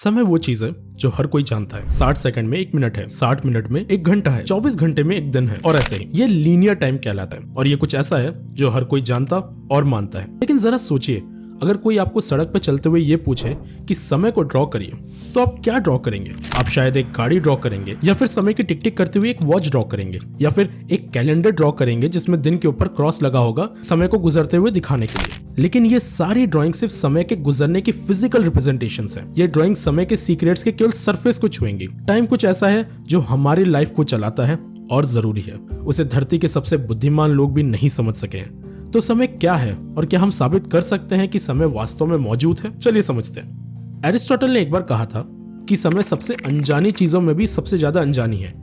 समय वो चीज है जो हर कोई जानता है। 60 सेकंड में 1 मिनट है, 60 मिनट में 1 घंटा है, 24 घंटे में 1 दिन है और ऐसे ही। ये लीनियर टाइम कहलाता है और ये कुछ ऐसा है जो हर कोई जानता और मानता है। लेकिन जरा सोचिए, अगर कोई आपको सड़क पर चलते हुए ये पूछे कि समय को ड्रॉ करिए, तो आप क्या ड्रॉ करेंगे? आप शायद एक गाड़ी ड्रॉ करेंगे, या फिर समय की टिक टिक करते हुए एक वॉच ड्रॉ करेंगे, या फिर एक कैलेंडर ड्रॉ करेंगे जिसमें दिन के ऊपर क्रॉस लगा होगा समय को गुजरते हुए दिखाने के लिए। लेकिन ये सारी ड्राइंग सिर्फ समय के गुजरने की फिजिकल रिप्रेजेंटेशंस हैं। ये ड्राइंग समय के सीक्रेट्स के केवल सरफेस को छुएंगी। टाइम कुछ ऐसा है जो हमारी लाइफ को चलाता है और जरूरी है। उसे धरती के सबसे बुद्धिमान लोग भी नहीं समझ सके हैं। तो समय क्या है और क्या हम साबित कर सकते हैं कि समय वास्तव में मौजूद है? चलिए समझते हैं। एरिस्टोटल ने एक बार कहा था कि समय सबसे अनजानी चीजों में भी सबसे ज्यादा अनजानी है।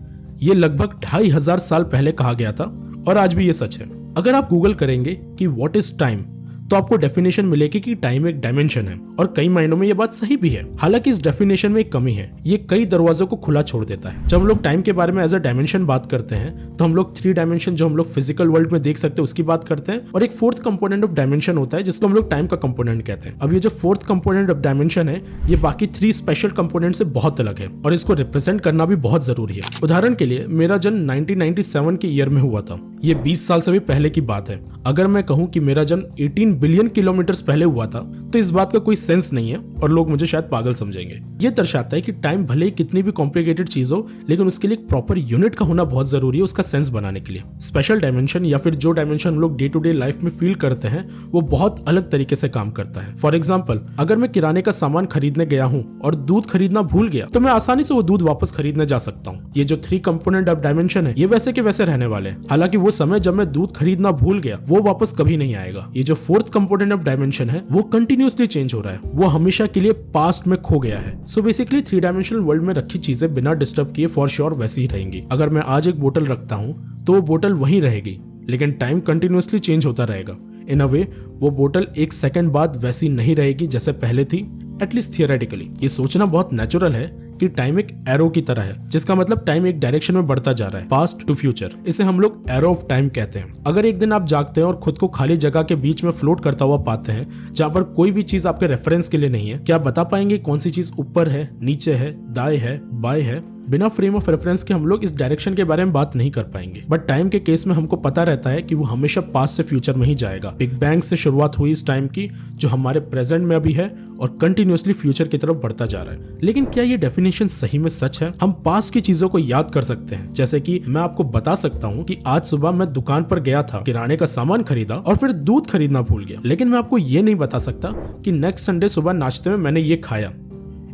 ये लगभग 2500 साल पहले कहा गया था और आज भी ये सच है। अगर आप गूगल करेंगे कि व्हाट इज टाइम, तो आपको डेफिनेशन मिलेगी कि टाइम एक डायमेंशन है और कई मायनों में ये बात सही भी है। हालांकि इस डेफिनेशन में एक कमी है, ये कई दरवाजों को खुला छोड़ देता है। जब हम लोग टाइम के बारे में एज अ डायमेंशन बात करते हैं तो हम लोग 3 डायमेंशन जो हम लोग फिजिकल वर्ल्ड में देख सकते हैं उसकी बात करते हैं, और एक 4th कंपोनेंट ऑफ डायमेंशन होता है जिसको हम लोग टाइम का कंपोनेंट कहते हैं। अब ये जो 4th कंपोनेंट ऑफ डायमेंशन है ये बाकी 3 स्पेशल कंपोनेंट से बहुत अलग है और इसको रिप्रेजेंट करना भी बहुत जरूरी है। उदाहरण के लिए मेरा जन्म 1997 के ईयर में हुआ था। ये 20 साल से भी पहले की बात है। अगर मैं कहूं कि मेरा जन्म 18 बिलियन किलोमीटर पहले हुआ था तो इस बात का कोई सेंस नहीं है और लोग मुझे शायद पागल समझेंगे। ये दर्शाता है कि टाइम भले ही कितनी भी कॉम्प्लिकेटेड चीज हो, लेकिन उसके लिए एक प्रॉपर यूनिट का होना बहुत जरूरी है उसका सेंस बनाने के लिए। स्पेशल डायमेंशन या फिर जो डायमेंशन हम लोग डे टू डे लाइफ में फील करते हैं वो बहुत अलग तरीके से काम करता है। फॉर एग्जाम्पल, अगर मैं किराने का सामान खरीदने गया हूँ और दूध खरीदना भूल गया तो मैं आसानी से वो दूध वापस खरीदने जा सकता हूँ। ये जो 3 कंपोनेंट ऑफ डायमेंशन है ये वैसे के वैसे रहने वाले हैं। हालांकि वो समय जब मैं दूध खरीदना भूल गया वो वापस कभी नहीं आएगा। ये जो 4th कंपोनेंट ऑफ डायमेंशन है वो कंटिन्यूअसली चेंज हो रहा है, वो हमेशा के लिए पास्ट में खो गया है। सो बेसिकली 3 डायमेंशनल वर्ल्ड में रखी चीजें बिना डिस्टर्ब किए फॉर श्योर वैसी ही रहेंगी। अगर मैं आज एक बोतल रखता हूँ तो वो बोतल वहीं रहेगी, लेकिन टाइम कंटिन्यूअसली चेंज होता रहेगा। इन अ वे वो बोतल 1 सेकंड बाद वैसी नहीं रहेगी जैसे पहले थी, एटलीस्ट थियोरेटिकली। ये सोचना बहुत नेचुरल है कि टाइम एक एरो की तरह है, जिसका मतलब टाइम एक डायरेक्शन में बढ़ता जा रहा है, पास्ट टू फ्यूचर। इसे हम लोग एरो ऑफ टाइम कहते हैं। अगर एक दिन आप जागते हैं और खुद को खाली जगह के बीच में फ्लोट करता हुआ पाते हैं जहां पर कोई भी चीज आपके रेफरेंस के लिए नहीं है, क्या आप बता पाएंगे कौन सी चीज ऊपर है, नीचे है, दाएं है, बाएं है? बिना फ्रेम ऑफ रेफरेंस के हम लोग इस डायरेक्शन के बारे में बात नहीं कर पाएंगे। बट टाइम के केस में हमको पता रहता है कि वो हमेशा पास्ट से फ्यूचर में ही जाएगा। बिग बैंग से शुरुआत हुई इस टाइम की जो हमारे प्रेजेंट में अभी है और कंटिन्यूअसली फ्यूचर की तरफ बढ़ता जा रहा है। लेकिन क्या ये डेफिनेशन सही में सच है? हम पास्ट की चीजों को याद कर सकते हैं, जैसे कि मैं आपको बता सकता हूँ कि आज सुबह मैं दुकान पर गया था, किराने का सामान खरीदा और फिर दूध खरीदना भूल गया। लेकिन मैं आपको ये नहीं बता सकता कि नेक्स्ट संडे सुबह नाश्ते में मैंने ये खाया।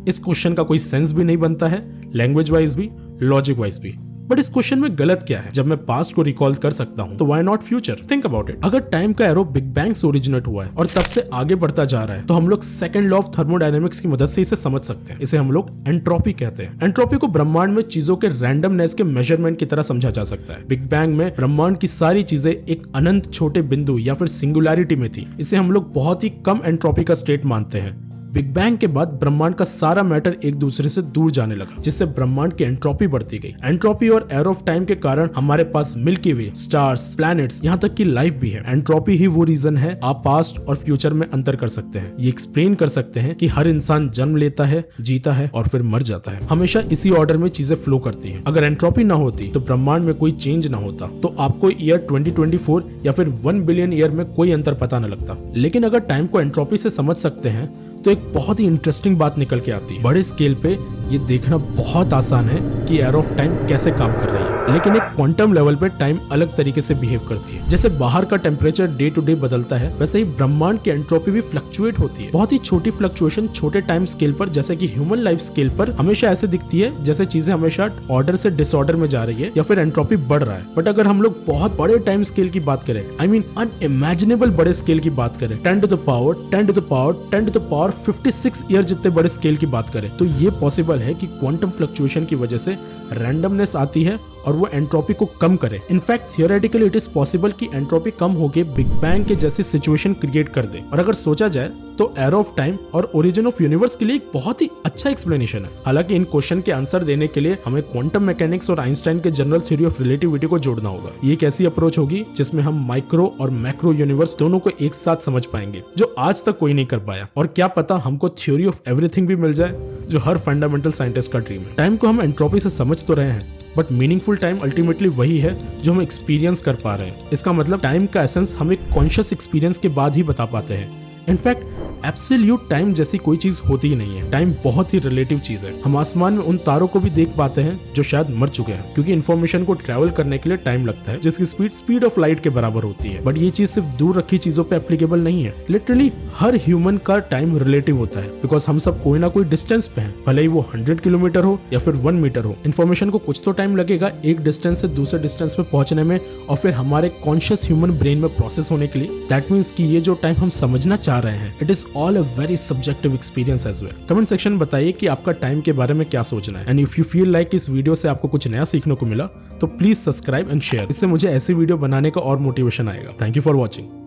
इस क्वेश्चन का कोई सेंस भी नहीं बनता है, लैंग्वेज वाइज भी, लॉजिक वाइज भी। बट इस क्वेश्चन में गलत क्या है? जब मैं पास्ट को रिकॉल कर सकता हूँ तो why not future? Think about it. अगर टाइम का एरो बिग बैंग से ओरिजिनेट हुआ है और तब से आगे बढ़ता जा रहा है तो हम लोग सेकंड लॉ ऑफ थर्मोडायनेमिक्स की मदद से इसे समझ सकते हैं। इसे हम लोग एंट्रोपी कहते हैं। एंट्रोपी को ब्रह्मांड में चीजों के रैंडमनेस के मेजरमेंट की तरह समझा जा सकता है। बिग बैंग में ब्रह्मांड की सारी चीजें एक अनंत छोटे बिंदु या फिर सिंगुलैरिटी में थी। इसे हम लोग बहुत ही कम एंट्रोपी का स्टेट मानते हैं। बिग बैंग के बाद ब्रह्मांड का सारा मैटर एक दूसरे से दूर जाने लगा, जिससे ब्रह्मांड की एंट्रोपी बढ़ती गई। एंट्रोपी और एरो ऑफ टाइम के कारण हमारे पास मिल्की वे, स्टार्स, प्लैनेट्स, यहाँ तक कि लाइफ भी है। एंट्रोपी ही वो रीजन है आप पास्ट और फ्यूचर में अंतर कर सकते हैं। ये एक्सप्लेन कर सकते हैं कि हर इंसान जन्म लेता है, जीता है और फिर मर जाता है। हमेशा इसी ऑर्डर में चीजें फ्लो करती हैं। अगर एंट्रोपी ना होती तो ब्रह्मांड में कोई चेंज ना होता, तो आपको ईयर 2024 या फिर 1 बिलियन ईयर में कोई अंतर पता न लगता। लेकिन अगर टाइम को एंट्रोपी से समझ सकते हैं तो एक बहुत ही इंटरेस्टिंग बात निकल के आती है। बड़े स्केल पे ये देखना बहुत आसान है कि एरो ऑफ टाइम कैसे काम कर रही है, लेकिन एक क्वांटम लेवल पे टाइम अलग तरीके से बिहेव करती है। जैसे बाहर का टेम्परेचर डे टू डे बदलता है, वैसे ही ब्रह्मांड की एंट्रोपी भी फ्लक्चुएट होती है। बहुत ही छोटी फ्लक्चुएशन छोटे टाइम स्केल पर, जैसे कि ह्यूमन लाइफ स्केल पर, हमेशा ऐसे दिखती है जैसे चीजें हमेशा ऑर्डर से डिसऑर्डर में जा रही है या फिर एंट्रोपी बढ़ रहा है। बट अगर हम लोग बहुत बड़े टाइम स्केल की बात करें, आई मीन अनइमेजिनेबल बड़े स्केल की बात करें, 10 to the power 56 ईयर जितने बड़े स्केल की बात करें, तो ये पॉसिबल है कि क्वांटम फ्लक्चुएशन की वजह से रैंडमनेस आती है और वो एंट्रोपी को कम करे। In fact theoretically it is possible कि एंट्रोपी कम होके बिग बैंग के जैसी सिचुएशन क्रिएट कर दे। और अगर सोचा जाए तो एरो ऑफ टाइम और ओरिजिन ऑफ यूनिवर्स के लिए एक बहुत ही अच्छा एक्सप्लेनेशन है। हालांकि इन क्वेश्चन के आंसर देने के लिए हमें क्वांटम मैकेनिक्स और आइंस्टाइन के जनरल थ्योरी ऑफ रिलेटिविटी को जोड़ना होगा। ये एक ऐसी अप्रोच होगी जिसमें हम माइक्रो और मैक्रो यूनिवर्स दोनों को एक साथ समझ पाएंगे, जो आज तक कोई नहीं कर पाया। और क्या पता हमको थ्योरी ऑफ एवरीथिंग भी मिल जाए, जो हर फंडामेंटल साइंटिस्ट का ड्रीम है। टाइम को हम एंट्रोपी से समझ तो रहे हैं, बट मीनिंगफुल टाइम अल्टीमेटली वही है जो हम एक्सपीरियंस कर पा रहे हैं। इसका मतलब टाइम का एसेंस हम एक कॉन्शियस एक्सपीरियंस के बाद ही बता पाते हैं। इनफैक्ट एब्सोल्यूट टाइम जैसी कोई चीज होती ही नहीं है। टाइम बहुत ही रिलेटिव चीज है। हम आसमान में उन तारों को भी देख पाते हैं जो शायद मर चुके हैं, क्योंकि इन्फॉर्मेशन को ट्रैवल करने के लिए टाइम लगता है, जिसकी स्पीड ऑफ लाइट के बराबर होती है। बट ये चीज सिर्फ दूर रखी चीजों पे एप्लीकेबल नहीं है। लिटरली हर ह्यूमन का टाइम रिलेटिव होता है, बिकॉज हम सब कोई ना कोई डिस्टेंस पे हैं, भले ही वो 100 किलोमीटर हो या फिर 1 मीटर हो। इन्फॉर्मेशन को कुछ तो टाइम लगेगा एक डिस्टेंस से दूसरे डिस्टेंस पे पहुंचने में, और फिर हमारे कॉन्शियस ह्यूमन ब्रेन में प्रोसेस होने के लिए। दैट मीन्स कि ये जो टाइम हम समझना चाह रहे हैं, it is all a very subjective experience as well. Comment section में बताइए कि आपका टाइम के बारे में क्या सोचना है। And if you feel like इस वीडियो से आपको कुछ नया सीखने को मिला, तो प्लीज सब्सक्राइब एंड शेयर। इससे मुझे ऐसी वीडियो बनाने का और मोटिवेशन आएगा। Thank you for watching.